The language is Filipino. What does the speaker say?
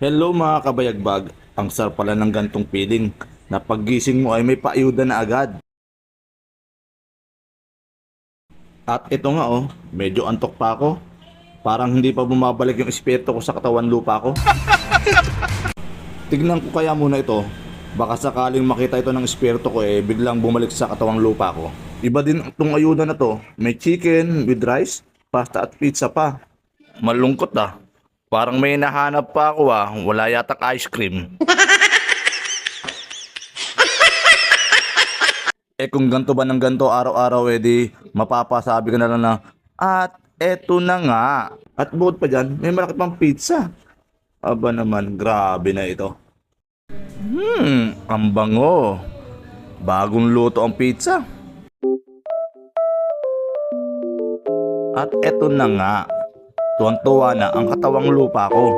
Hello mga kabayagbag, ang sarap pala ng gantong feeling na paggising mo ay may paayuda na agad. At ito nga medyo antok pa ako. Parang hindi pa bumabalik yung espiritu ko sa katawan lupa ko. Tignan ko kaya muna ito. Baka sakaling makita ito ng espiritu ko biglang bumalik sa katawang lupa ko. Iba din itong ayuda na to. May chicken with rice, pasta at pizza pa. Malungkot ah. Parang may nahanap pa ako wala yatak ice cream. Kung ganto ba ng ganto araw-araw di mapapasabi ka na lang na at eto na nga. At bukod pa dyan, may malaki pang pizza. Aba naman, grabe na ito. Ang bango. Bagong luto ang pizza. At eto na nga. Tuwang-tuwa na ang katawang lupa ko.